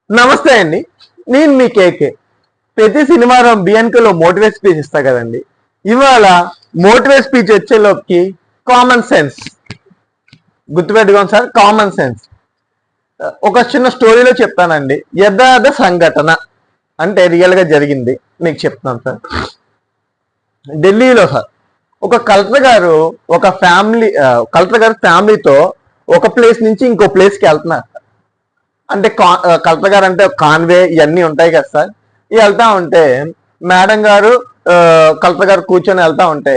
నమస్తే అండి, నేను మీ కేకే. ప్రతి శనివారం బిఎన్కేలో మోటివేట్ స్పీచ్ ఇస్తా కదండి. ఇవాళ మోటివేట్ స్పీచ్ వచ్చేలోకి కామన్ సెన్స్ గుర్తుపెట్టుకోండి సార్. కామన్ సెన్స్ ఒక చిన్న స్టోరీలో చెప్తానండి. యథార్థ సంఘటన అంటే రియల్ గా జరిగింది మీకు చెప్తాను సార్. ఢిల్లీలో సార్ ఒక కలెక్టర్ గారు ఫ్యామిలీతో ఒక ప్లేస్ నుంచి ఇంకో ప్లేస్కి వెళ్తున్నారు. అంటే కలెక్టర్ గారు అంటే కాన్వే ఇవన్నీ ఉంటాయి కదా సార్. ఇవి వెళ్తా ఉంటే మేడం గారు కలెక్టర్ గారు కూర్చొని వెళ్తా ఉంటే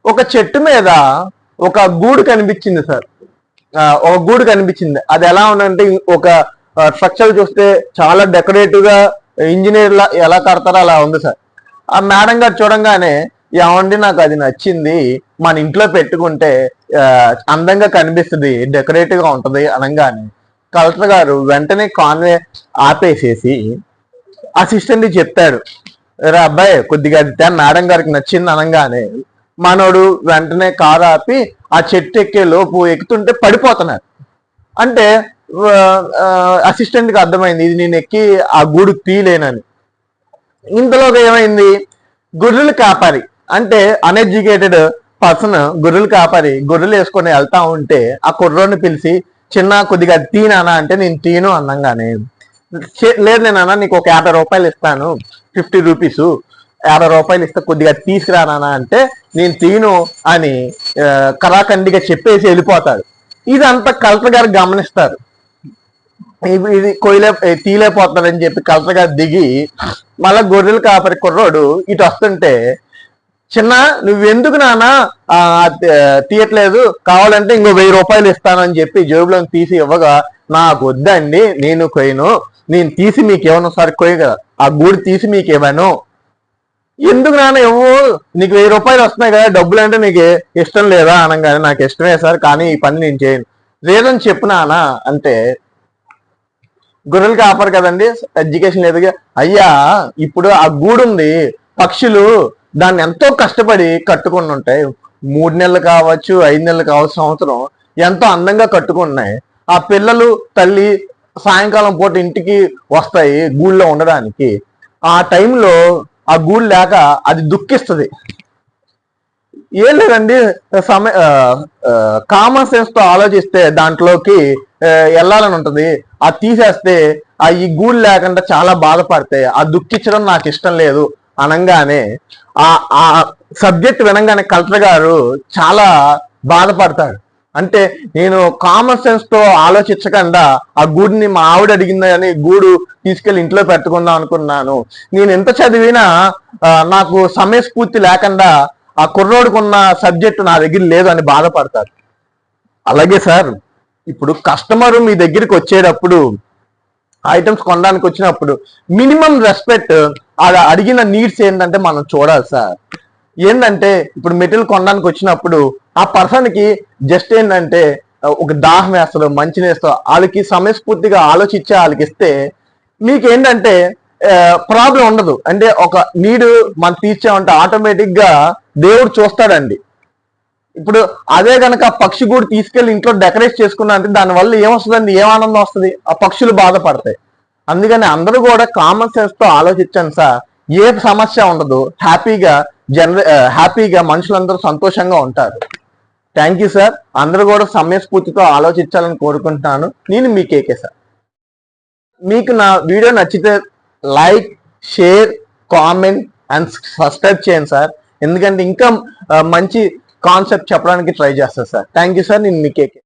ఒక చెట్టు మీద ఒక గూడు కనిపించింది సార్. ఒక గూడు కనిపించింది. అది ఎలా ఉందంటే ఒక స్ట్రక్చర్ చూస్తే చాలా డెకరేటివ్ గా ఇంజనీర్ లా ఎలా కడతారో అలా ఉంది సార్. ఆ మేడం గారు చూడంగానే ఏమండి నాకు అది నచ్చింది, మన ఇంట్లో పెట్టుకుంటే అందంగా కనిపిస్తుంది, డెకరేటివ్ గా ఉంటది అనగానే కలెక్టర్ గారు వెంటనే కాన్వే ఆపేసేసి అసిస్టెంట్ చెప్తాడు, రా అబ్బాయి కొద్దిగా మేడం గారికి నచ్చింది అనగానే మనోడు వెంటనే కారు ఆపి ఆ చెట్టు ఎక్కే లోపు ఎక్కుతుంటే పడిపోతున్నారు. అంటే అసిస్టెంట్ కి అర్థమైంది ఇది నేను ఎక్కి ఆ గూడు తీయలేనని. ఇంతలోగా ఏమైంది, గొర్రెలు కాపారి అంటే అన్ఎడ్యుకేటెడ్ పర్సన్ గొర్రెలు కాపారి గొర్రెలు వేసుకొని వెళ్తా ఉంటే ఆ కుర్రోని పిలిచి చిన్న కొద్దిగా తీనానా అంటే నేను తీను అన్నంగానే లేదు నేనన్నా నీకు ఒక 50 రూపాయలు ఇస్తాను, 50 రూపీస్ 50 రూపాయలు ఇస్తే కొద్దిగా తీసుకురానా అంటే నేను తీను అని కరాఖండిగా చెప్పేసి వెళ్ళిపోతాడు. ఇదంతా కలెక్టర్ గారు గమనిస్తారు. ఇది తీలేకపోతున్నాడని చెప్పి కలెక్టర్ గారు దిగి మళ్ళా గొర్రెలు కాపరి కుర్రోడు ఇటు వస్తుంటే చిన్న నువ్వెందుకు నాన్న తీయట్లేదు, కావాలంటే ఇంకో 1000 రూపాయలు ఇస్తానని చెప్పి జేబులో తీసి ఇవ్వగా నాకు వద్దండి నేను కొయ్యను, నేను తీసి మీకు ఏమన్నా సార్ కొయ్య కదా ఆ గూడు తీసి మీకు ఇవ్వను. ఎందుకు నాన్న ఇవ్వు, నీకు 1000 రూపాయలు వస్తున్నాయి కదా డబ్బులు అంటే నీకు ఇష్టం లేదా అనగానే నాకు ఇష్టమే సార్ కానీ ఈ పని నేను చేయను. లేదని చెప్పు నాన్న అంటే గొర్రెలు కాపరు కదండి, ఎడ్యుకేషన్ లేదు. అయ్యా ఇప్పుడు ఆ గూడు ఉంది, పక్షులు దాన్ని ఎంతో కష్టపడి కట్టుకుని ఉంటాయి. 3 నెలలు కావచ్చు, 5 నెలలు కావచ్చు, సంవత్సరం ఎంతో అందంగా కట్టుకున్నాయి. ఆ పిల్లలు తల్లి సాయంకాలం పూట ఇంటికి వస్తాయి గూళ్ళో ఉండడానికి. ఆ టైంలో ఆ గూడు లేక అది దుఃఖిస్తుంది. ఏం లేదండి, కామన్ సెన్స్ తో ఆలోచిస్తే దాంట్లోకి వెళ్ళాలని ఉంటుంది. అది తీసేస్తే ఈ గూడు లేకుండా చాలా బాధపడతాయి. ఆ దుఃఖించడం నాకు ఇష్టం లేదు అనగానే ఆ సబ్జెక్ట్ వినంగానే కలెక్టర్ గారు చాలా బాధపడతాడు. అంటే నేను కామన్ సెన్స్ తో ఆలోచించకుండా ఆ గూడుని మా ఆవిడ అడిగిందని గూడు తీసుకెళ్లి ఇంట్లో పెట్టుకుందాం అనుకున్నాను. నేను ఎంత చదివినా నాకు సమయస్ఫూర్తి లేకుండా ఆ కుర్రోడుకున్న సబ్జెక్ట్ నా దగ్గర లేదు అని బాధపడతారు. అలాగే సార్ ఇప్పుడు కస్టమర్ మీ దగ్గరికి వచ్చేటప్పుడు ఐటమ్స్ కొనడానికి వచ్చినప్పుడు మినిమం రెస్పెక్ట్ అది అడిగిన నీడ్స్ ఏంటంటే మనం చూడాలి సార్. ఏంటంటే ఇప్పుడు మెటీరియల్ కొనడానికి వచ్చినప్పుడు ఆ పర్సన్ కి జస్ట్ ఏంటంటే ఒక దాహం వేస్తారు, మంచి వేస్తారు, వాళ్ళకి సమయస్ఫూర్తిగా ఆలోచించే వాళ్ళకి ఇస్తే మీకు ఏంటంటే ప్రాబ్లం ఉండదు. అంటే ఒక నీడు మనం తీర్చామంటే ఆటోమేటిక్ గా దేవుడు చూస్తాడండి. ఇప్పుడు అదే కనుక పక్షి గూడు తీసుకెళ్లి ఇంట్లో డెకరేట్ చేసుకున్నా అంటే దానివల్ల ఏమొస్తుందండి, ఏం ఆనందం వస్తుంది, ఆ పక్షులు బాధపడతాయి. అందుకని అందరూ కూడా కామన్ సెన్స్ తో ఆలోచించండి సార్. ఏ సమస్య ఉండదు, హ్యాపీగా మనుషులందరూ సంతోషంగా ఉంటారు. Thank you sir. అందరూ కూడా సమయస్ఫూర్తితో ఆలోచించాలని కోరుకుంటున్నాను. నేను మీ కేకే సార్. మీకు నా వీడియో నచ్చితే like, share, comment and subscribe చేయండి సార్. ఎందుకంటే ఇంకా మంచి కాన్సెప్ట్ చెప్పడానికి ట్రై చేస్తాను సార్. Thank you sir. నేను మీ కేకే.